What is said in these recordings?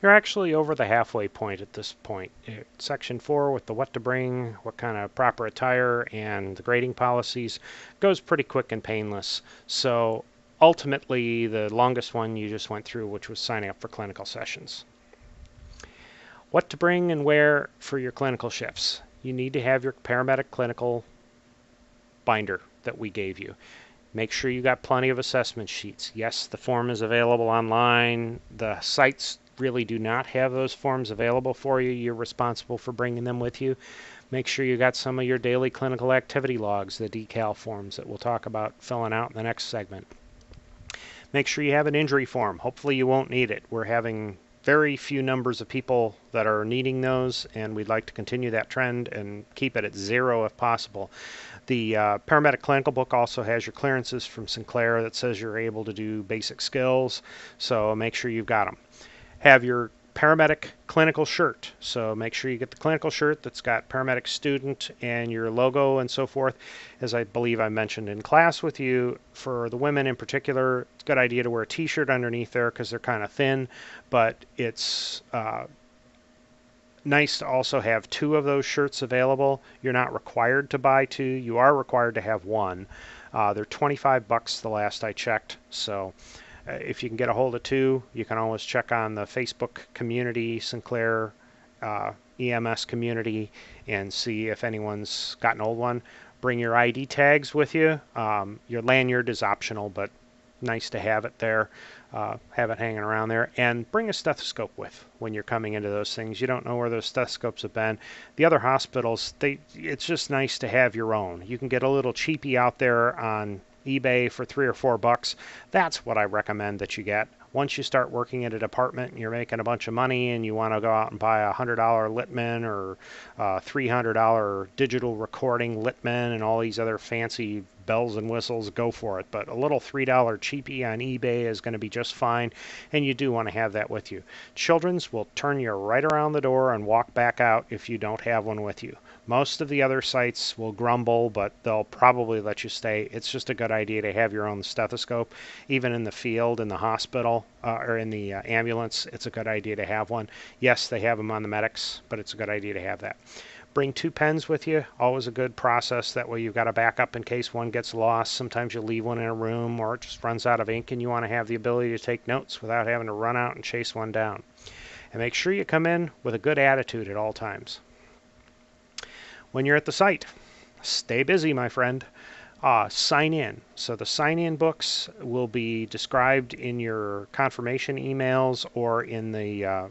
You're actually over the halfway point at this point. Section 4 with the what to bring, what kind of proper attire, and the grading policies goes pretty quick and painless. So ultimately, the longest one you just went through, which was signing up for clinical sessions. What to bring and where for your clinical shifts. You need to have your paramedic clinical binder that we gave you. Make sure you got plenty of assessment sheets. Yes, the form is available online. The sites really do not have those forms available for you. You're responsible for bringing them with you. Make sure you got some of your daily clinical activity logs, the decal forms that we'll talk about filling out in the next segment. Make sure you have an injury form. Hopefully you won't need it. We're having very few numbers of people that are needing those, and we'd like to continue that trend and keep it at 0 if possible. The Paramedic Clinical Book also has your clearances from Sinclair that says you're able to do basic skills, so make sure you've got them. Have your Paramedic Clinical shirt, so make sure you get the clinical shirt that's got Paramedic Student and your logo and so forth. As I believe I mentioned in class with you, for the women in particular, it's a good idea to wear a t-shirt underneath there because they're kind of thin, but it's nice to also have 2 of those shirts available. You're not required to buy 2. You are required to have 1. They're $25 the last I checked. So if you can get a hold of 2, you can always check on the Facebook community, Sinclair EMS community, and see if anyone's got an old one. Bring your ID tags with you. Your lanyard is optional, but nice to have it there. Have it hanging around there, and bring a stethoscope with when you're coming into those things. You don't know where those stethoscopes have been. The other hospitals, it's just nice to have your own. You can get a little cheapie out there on eBay for $3 or $4. That's what I recommend that you get. Once you start working at a department and you're making a bunch of money and you want to go out and buy a $100 Littman or $300 digital recording Littman and all these other fancy bells and whistles, go for it. But a little $3 cheapie on eBay is going to be just fine, and you do want to have that with you. Children's will turn you right around the door and walk back out if you don't have one with you. Most of the other sites will grumble, but they'll probably let you stay. It's just a good idea to have your own stethoscope. Even in the field, in the hospital, or in the ambulance, it's a good idea to have one. Yes, they have them on the medics, but it's a good idea to have that. Bring 2 pens with you, always a good process. That way you've got a backup in case one gets lost. Sometimes you leave one in a room or it just runs out of ink and you want to have the ability to take notes without having to run out and chase one down. And make sure you come in with a good attitude at all times. When you're at the site, stay busy, my friend. Sign in. So the sign-in books will be described in your confirmation emails or in the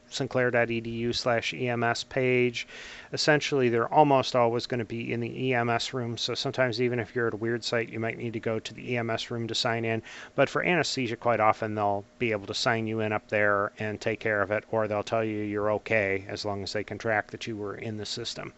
sinclair.edu/EMS page. Essentially, they're almost always going to be in the EMS room, so sometimes even if you're at a weird site, you might need to go to the EMS room to sign in. But for anesthesia, quite often they'll be able to sign you in up there and take care of it, or they'll tell you you're okay as long as they can track that you were in the system.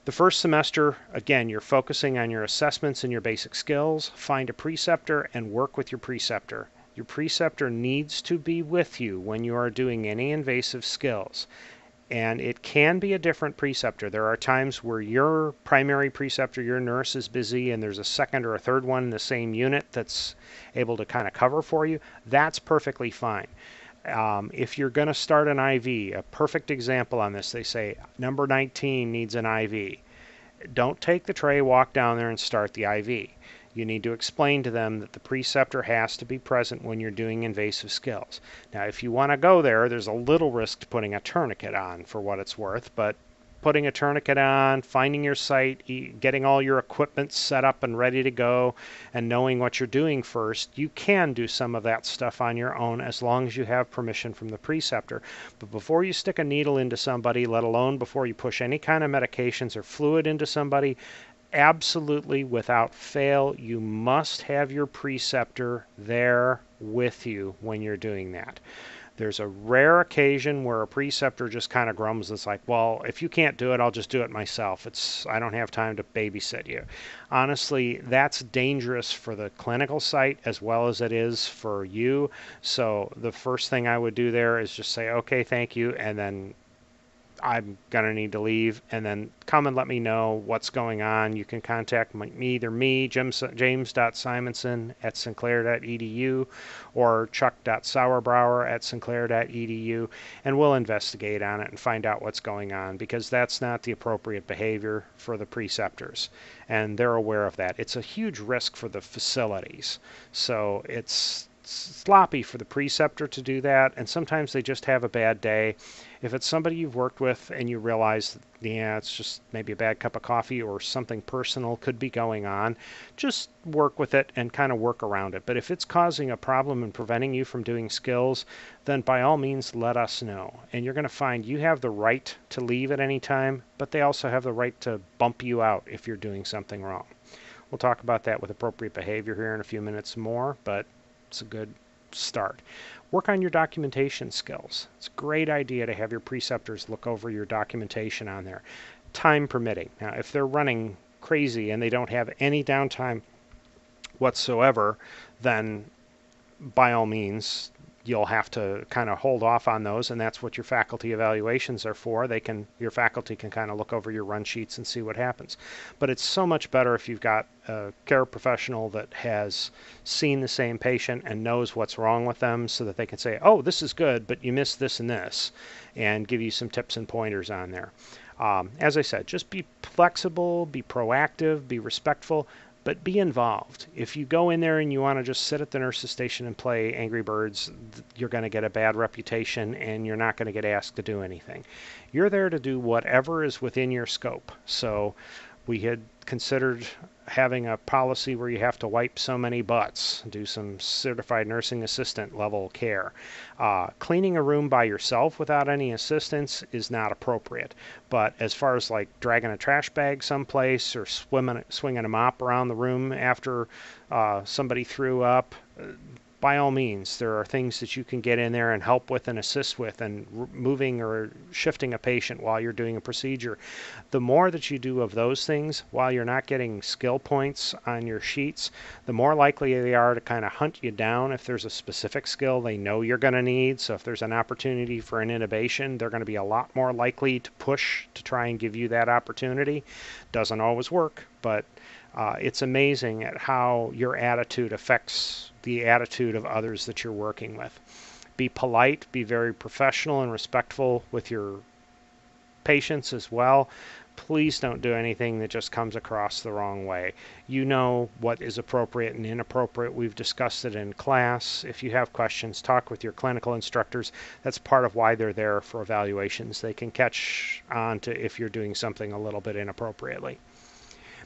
The first semester, again, you're focusing on your assessments and your basic skills. Find a preceptor and work with your preceptor. Your preceptor needs to be with you when you are doing any invasive skills. And it can be a different preceptor. There are times where your primary preceptor, your nurse, is busy and there's a second or a third one in the same unit that's able to kind of cover for you. That's perfectly fine. If you're going to start an IV, a perfect example on this, they say number 19 needs an IV. Don't take the tray, walk down there and start the IV. You need to explain to them that the preceptor has to be present when you're doing invasive skills. Now, if you want to go there, there's a little risk to putting a tourniquet on for what it's worth, but putting a tourniquet on, finding your site, getting all your equipment set up and ready to go, and knowing what you're doing first, you can do some of that stuff on your own as long as you have permission from the preceptor. But before you stick a needle into somebody, let alone before you push any kind of medications or fluid into somebody, absolutely without fail, you must have your preceptor there with you when you're doing that. There's a rare occasion where a preceptor just kind of grumbles. It's like, well, if you can't do it, I'll just do it myself. I don't have time to babysit you. Honestly, that's dangerous for the clinical site as well as it is for you. So the first thing I would do there is just say, okay, thank you, and then I'm going to need to leave, and then come and let me know what's going on. You can contact either me, james.simonson@sinclair.edu, or chuck.sauerbrower@sinclair.edu, and we'll investigate on it and find out what's going on, because that's not the appropriate behavior for the preceptors, and they're aware of that. It's a huge risk for the facilities, so it's sloppy for the preceptor to do that, and sometimes they just have a bad day. If it's somebody you've worked with and you realize, yeah, it's just maybe a bad cup of coffee or something personal could be going on, just work with it and kind of work around it. But if it's causing a problem and preventing you from doing skills, then by all means let us know. And you're going to find you have the right to leave at any time, but they also have the right to bump you out if you're doing something wrong. We'll talk about that with appropriate behavior here in a few minutes more, but it's a good start. Work on your documentation skills. It's a great idea to have your preceptors look over your documentation on there, time permitting. Now, if they're running crazy and they don't have any downtime whatsoever, then by all means, you'll have to kind of hold off on those, and that's what your faculty evaluations are for. Your faculty can kind of look over your run sheets and see what happens. But it's so much better if you've got a care professional that has seen the same patient and knows what's wrong with them, so that they can say, oh, this is good, but you missed this and this, and give you some tips and pointers on there. As I said, just be flexible, be proactive, be respectful, but be involved. If you go in there and you want to just sit at the nurse's station and play Angry Birds, you're going to get a bad reputation and you're not going to get asked to do anything. You're there to do whatever is within your scope. So we had considered having a policy where you have to wipe so many butts, do some certified nursing assistant level care. Cleaning a room by yourself without any assistance is not appropriate. But as far as like dragging a trash bag someplace or swinging a mop around the room after somebody threw up, by all means, there are things that you can get in there and help with and assist with, and moving or shifting a patient while you're doing a procedure. The more that you do of those things while you're not getting skill points on your sheets, the more likely they are to kind of hunt you down if there's a specific skill they know you're going to need. So if there's an opportunity for an intubation, they're going to be a lot more likely to push to try and give you that opportunity. Doesn't always work, but it's amazing at how your attitude affects the attitude of others that you're working with. Be polite, be very professional and respectful with your patients as well. Please don't do anything that just comes across the wrong way. You know what is appropriate and inappropriate. We've discussed it in class. If you have questions, talk with your clinical instructors. That's part of why they're there for evaluations. They can catch on to if you're doing something a little bit inappropriately.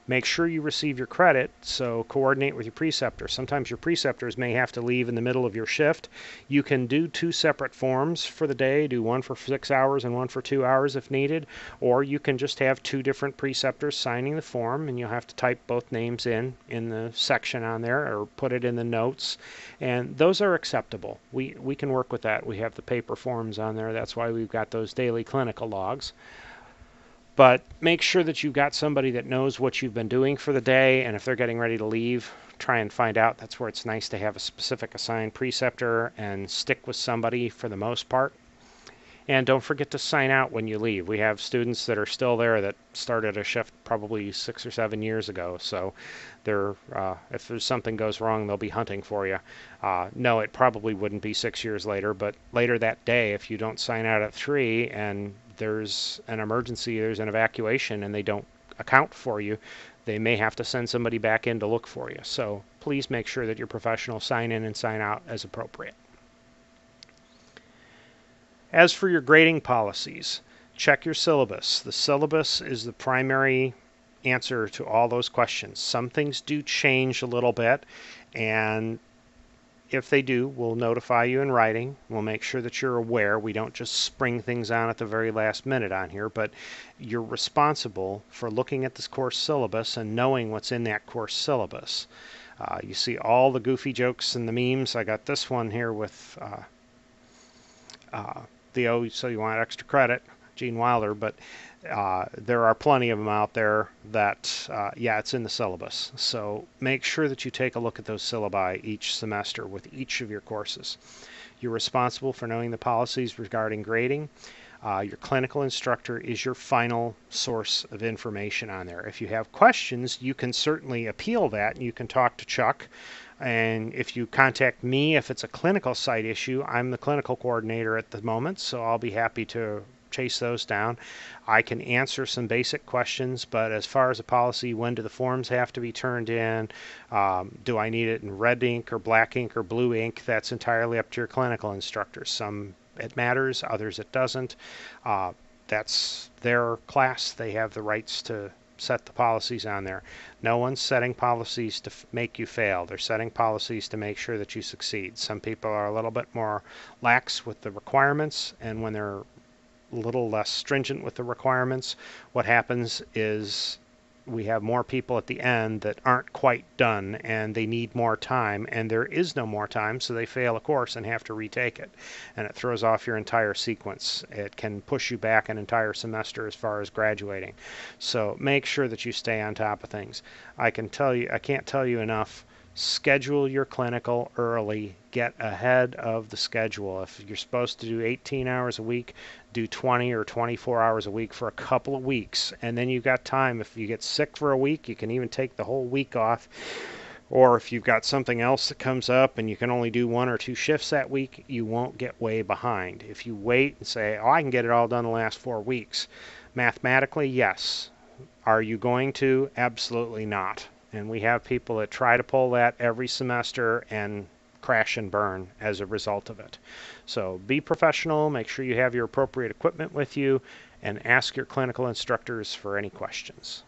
Make sure you receive your credit, so coordinate with your preceptor. Sometimes your preceptors may have to leave in the middle of your shift. You can do 2 separate forms for the day, do one for 6 hours and one for 2 hours if needed, or you can just have 2 different preceptors signing the form, and you'll have to type both names in the section on there or put it in the notes, and those are acceptable. We can work with that. We have the paper forms on there. That's why we've got those daily clinical logs. But make sure that you've got somebody that knows what you've been doing for the day, and if they're getting ready to leave, try and find out. That's where it's nice to have a specific assigned preceptor and stick with somebody for the most part. And don't forget to sign out when you leave. We have students that are still there that started a shift probably 6 or 7 years ago, so they're if there's something goes wrong, they'll be hunting for you. No, it probably wouldn't be 6 years later, but later that day, if you don't sign out at 3 and there's an emergency, there's an evacuation, and they don't account for you, they may have to send somebody back in to look for you. So please make sure that your professionals sign in and sign out as appropriate. As for your grading policies, check your syllabus. The syllabus is the primary answer to all those questions. Some things do change a little bit, and if they do, we'll notify you in writing. We'll make sure that you're aware. We don't just spring things on at the very last minute on here, but you're responsible for looking at this course syllabus and knowing what's in that course syllabus. You see all the goofy jokes and the memes. I got this one here with the "Oh, so you want extra credit," Gene Wilder, but there are plenty of them out there that, yeah, it's in the syllabus. So make sure that you take a look at those syllabi each semester with each of your courses. You're responsible for knowing the policies regarding grading. Your clinical instructor is your final source of information on there. If you have questions, you can certainly appeal that, and you can talk to Chuck. And if you contact me, if it's a clinical site issue, I'm the clinical coordinator at the moment, so I'll be happy to chase those down. I can answer some basic questions, but as far as a policy, when do the forms have to be turned in? Do I need it in red ink or black ink or blue ink? That's entirely up to your clinical instructor. Some it matters, others it doesn't. That's their class. They have the rights to set the policies on there. No one's setting policies to make you fail. They're setting policies to make sure that you succeed. Some people are a little bit more lax with the requirements, and when they're a little less stringent with the requirements, what happens is we have more people at the end that aren't quite done, and they need more time, and there is no more time, so they fail a course and have to retake it, and it throws off your entire sequence. It can push you back an entire semester as far as graduating. So make sure that you stay on top of things. I can't tell you enough. Schedule your clinical early. Get ahead of the schedule. If you're supposed to do 18 hours a week, do 20 or 24 hours a week for a couple of weeks, and then you've got time. If you get sick for a week, you can even take the whole week off. Or if you've got something else that comes up and you can only do 1 or 2 shifts that week, you won't get way behind. If you wait and say, oh, I can get it all done the last 4 weeks, mathematically, yes. Are you going to? Absolutely not. And we have people that try to pull that every semester and crash and burn as a result of it. So be professional, make sure you have your appropriate equipment with you, and ask your clinical instructors for any questions.